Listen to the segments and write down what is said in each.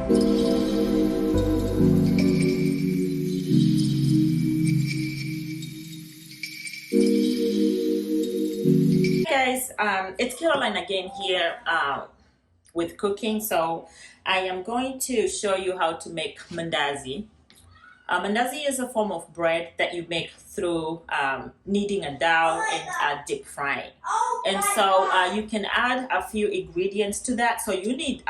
Guys, it's Caroline again here with cooking. So I am going to show you how to make mandazi. Mandazi is a form of bread that you make through kneading a dough and deep frying. And so you can add a few ingredients to that. So you need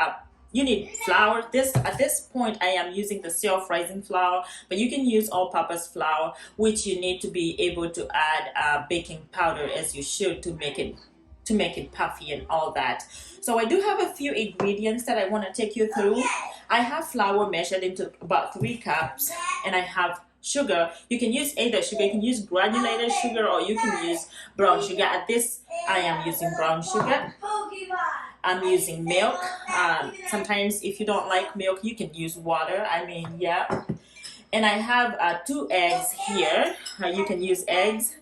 flour. At this point I am using the self-rising flour, but you can use all-purpose flour, which you need to be able to add baking powder as you should to make it puffy and all that. So I do have a few ingredients that I want to take you through. I have flour measured into about 3 cups, and I have sugar. You can use either sugar, you can use granulated sugar, or you can use brown sugar. At this I am using brown sugar. I'm using milk. Sometimes if you don't like milk, you can use water. Yeah. And I have 2 eggs here. You can use eggs.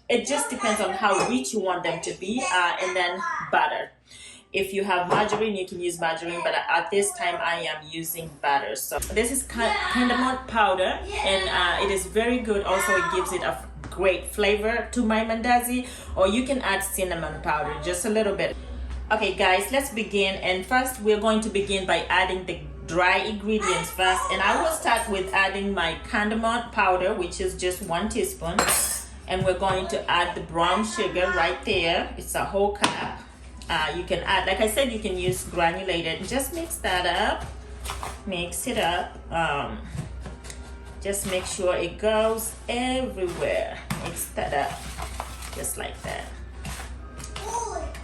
It just depends on how rich you want them to be. And then butter. If you have margarine, you can use margarine, but at this time I am using butter. So this is cardamom powder, and it is very good. Also, it gives it a great flavor to my mandazi. Or you can add cinnamon powder, just a little bit. Okay guys, let's begin. And first we're going to begin by adding the dry ingredients first, and I will start with adding my cardamom powder, which is just 1 teaspoon, and we're going to add the brown sugar right there. It's a whole cup. You can add, like I said, you can use granulated. Just mix that up, mix it up. Just make sure it goes everywhere. Mix that up just like that.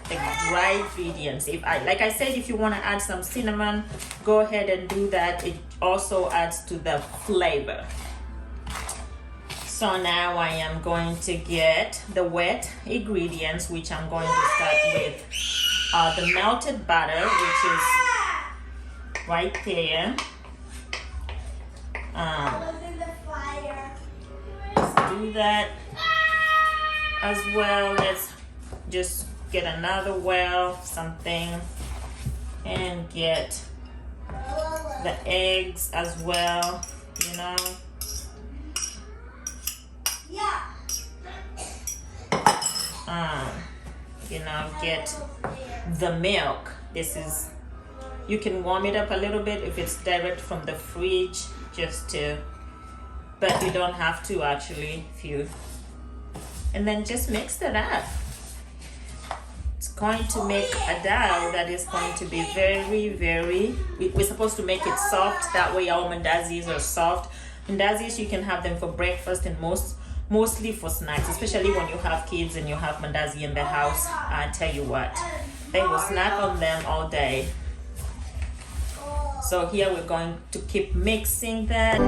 The dry ingredients, like I said, if you want to add some cinnamon, go ahead and do that. It also adds to the flavor. So now I am going to get the wet ingredients, which I'm going to start with the melted butter, which is right there. Let's do that as well. Let's just get another something, and get the eggs as well, get the milk. You can warm it up a little bit if it's direct from the fridge, but you don't have to actually, and then just mix that up. It's going to make a dough that is going to be we're supposed to make it soft. That way our mandazis are soft. Mandazis, you can have them for breakfast and mostly for snacks, especially when you have kids and you have mandazi in the house. I tell you what, they will snack on them all day. So here we're going to keep mixing that.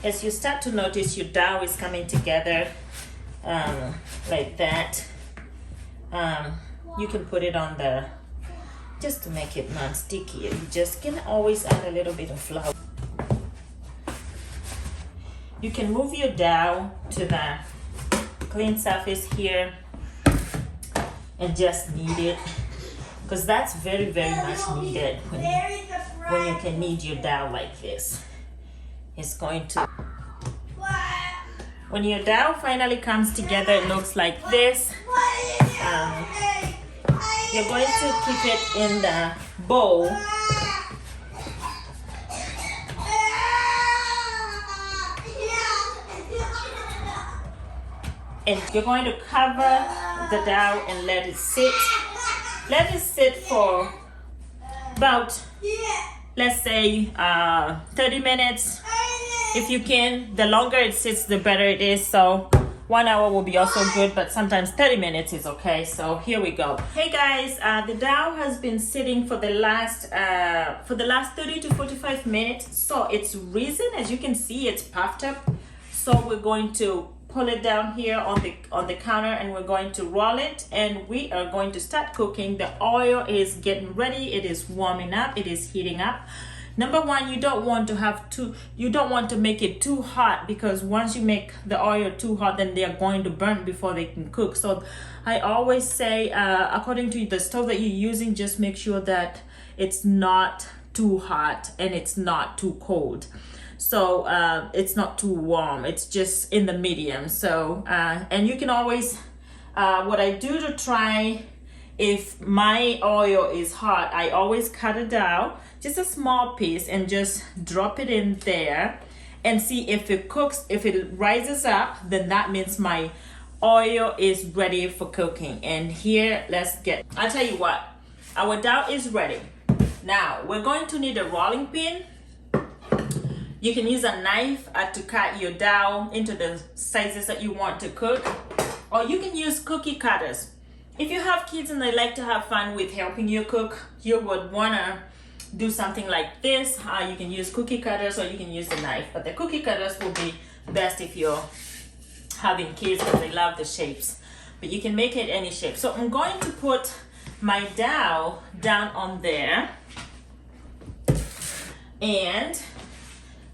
As you start to notice your dough is coming together like that, you can put it on just to make it non-sticky. You just can always add a little bit of flour. You can move your dough to the clean surface here and just knead it, because that's very much needed when you can knead your dough like this. It's going to, when your dough finally comes together, it looks like this. You're going to keep it in the bowl. And you're going to cover the dough and let it sit Let it sit for about, let's say, 30 minutes. If you can, the longer it sits, the better it is. So 1 hour will be also good, but sometimes 30 minutes is okay. So here we go. Hey guys, the dough has been sitting for the last 30 to 45 minutes. So it's risen, as you can see, it's puffed up. So we're going to pull it down here on the counter, and we're going to roll it, and we are going to start cooking. The oil is getting ready. It is warming up. It is heating up. Number one, you don't want to make it too hot, because once you make the oil too hot, then they are going to burn before they can cook. So I always say, according to the stove that you're using, just make sure that it's not too hot and it's not too cold. So it's not too warm, it's just in the medium. So and you can always, what I do to try if my oil is hot, I always cut it out, just a small piece, and just drop it in there and see if it cooks. If it rises up, then that means my oil is ready for cooking. And here, I'll tell you what, our dough is ready. Now we're going to need a rolling pin. You can use a knife to cut your dough into the sizes that you want to cook, or you can use cookie cutters. If you have kids and they like to have fun with helping you cook, you would want to do something like this. You can use cookie cutters, or you can use a knife, but the cookie cutters will be best if you're having kids, because they love the shapes. But you can make it any shape. So I'm going to put my dough down on there, and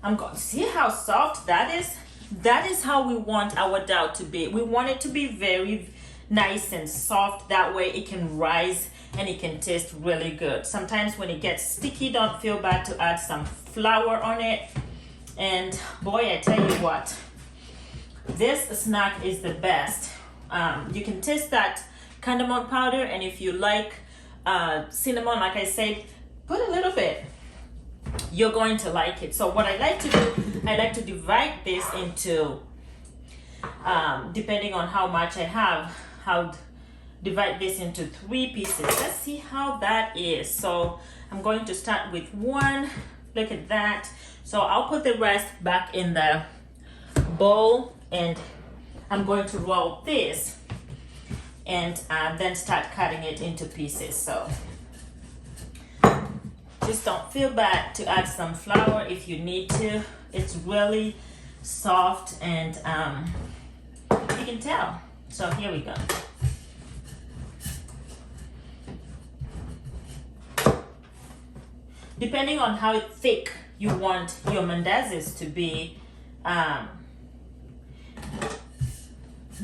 I'm going to see how soft that is. That is how we want our dough to be. We want it to be very nice and soft. That way it can rise and it can taste really good. Sometimes when it gets sticky, don't feel bad to add some flour on it. And boy, I tell you what, this snack is the best. You can taste that cardamom powder, and if you like cinnamon, like I said, put a little bit. You're going to like it. So what I like to do, I like to divide this into, depending on how much I have, I'll divide this into 3 pieces. Let's see how that is. So I'm going to start with 1. Look at that. So I'll put the rest back in the bowl, and I'm going to roll this, and then start cutting it into pieces. So just don't feel bad to add some flour if you need to. It's really soft, and you can tell. So here we go. Depending on how thick you want your mandazis to be,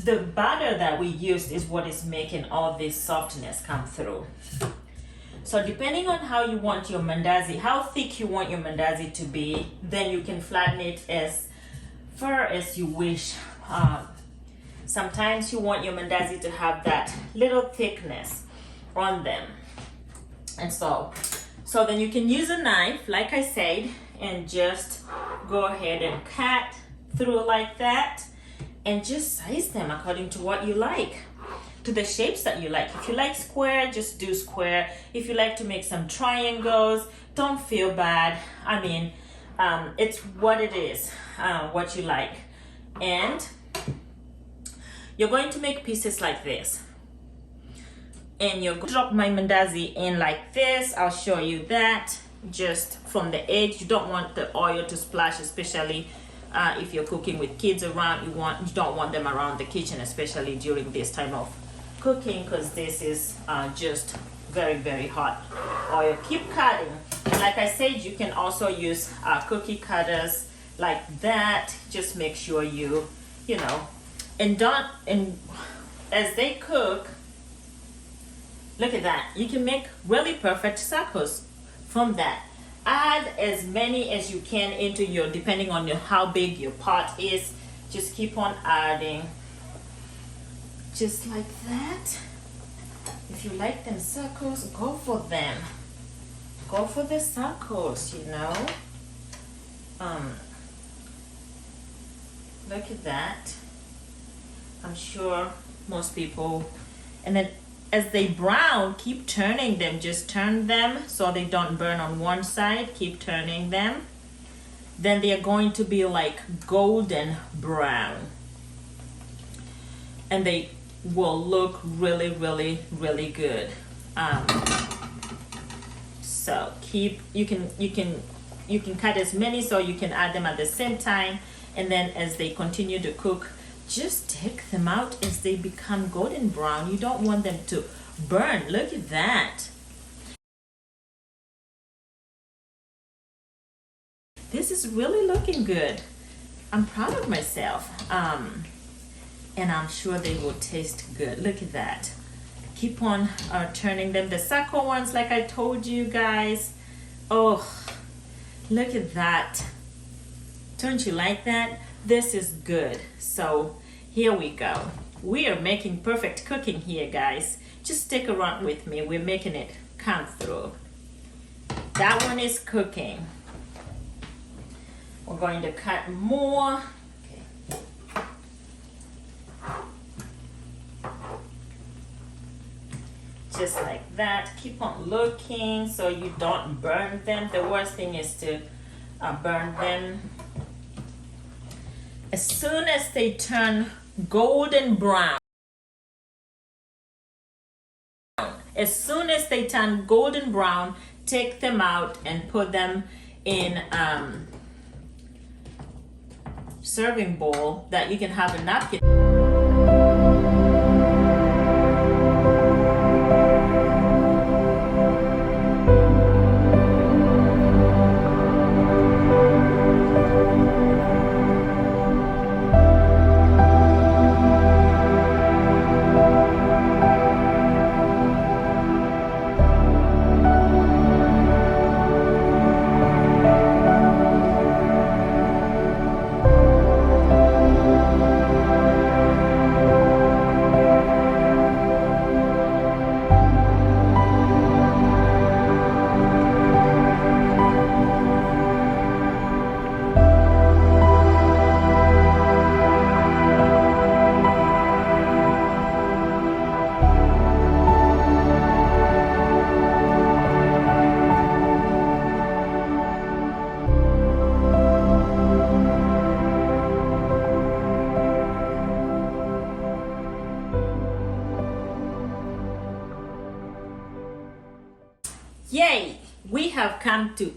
the batter that we used is what is making all this softness come through. So depending on how you want your mandazi, how thick you want your mandazi to be, then you can flatten it as far as you wish. Sometimes you want your mandazi to have that little thickness on them. And so then you can use a knife, like I said, and just go ahead and cut through like that, and just size them according to what you like, to the shapes that you like. If you like square, just do square. If you like to make some triangles, don't feel bad. I mean, it's what it is, what you like. And you're going to make pieces like this. And you're going to drop my mandazi in like this. I'll show you that. Just from the edge. You don't want the oil to splash, especially if you're cooking with kids around. You don't want them around the kitchen, especially during this time of cooking, because this is just very, very hot oil. Keep cutting. Like I said, you can also use cookie cutters like that. Just make sure you know, and as they cook, look at that. You can make really perfect circles from that. Add as many as you can into your, depending on how big your pot is. Just keep on adding, just like that. If you like them circles, go for them. Go for the circles, you know. Look at that. I'm sure most people, and then as they brown, keep turning them. Just turn them so they don't burn on one side. Keep turning them. Then they are going to be like golden brown. And they will look really, really, really good. So you can cut as many so you can add them at the same time. And then as they continue to cook, just take them out as they become golden brown. You don't want them to burn. Look at that. This is really looking good. I'm proud of myself. And I'm sure they will taste good. Look at that. Keep on turning them. The circle ones, like I told you guys. Oh, look at that. Don't you like that? This is good. So here we go. We are making perfect cooking here, guys. Just stick around with me. We're making it come through. That one is cooking. We're going to cut more. Just like that. Keep on looking so you don't burn them. The worst thing is to burn them. As soon as they turn golden brown, take them out and put them in serving bowl that you can have a napkin. Yay! We have come to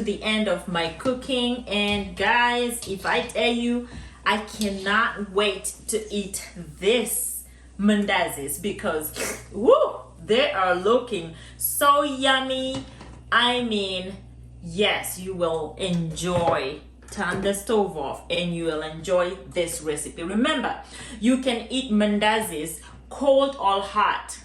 the end of my cooking, and guys, if I tell you, I cannot wait to eat this mandazis because woo, they are looking so yummy. I mean, yes, you will enjoy. Turn the stove off and you will enjoy this recipe. Remember, you can eat mandazis cold or hot.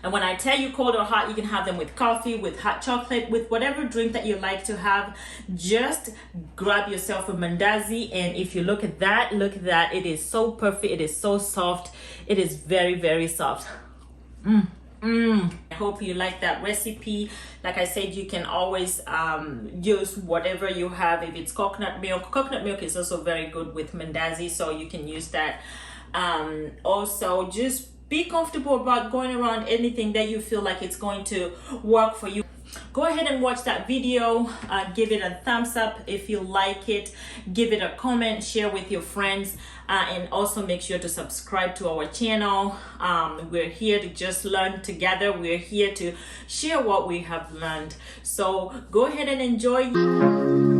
And when I tell you cold or hot, you can have them with coffee, with hot chocolate, with whatever drink that you like to have. Just grab yourself a mandazi, and if you look at that, it is so perfect. It is so soft. It is very, very soft. I hope you like that recipe. Like I said, you can always use whatever you have. If it's coconut milk is also very good with mandazi, so you can use that. Also, just be comfortable about going around anything that you feel like it's going to work for you. Go ahead and watch that video. Give it a thumbs up if you like it. Give it a comment, share with your friends, and also make sure to subscribe to our channel. We're here to just learn together. We're here to share what we have learned. So go ahead and enjoy.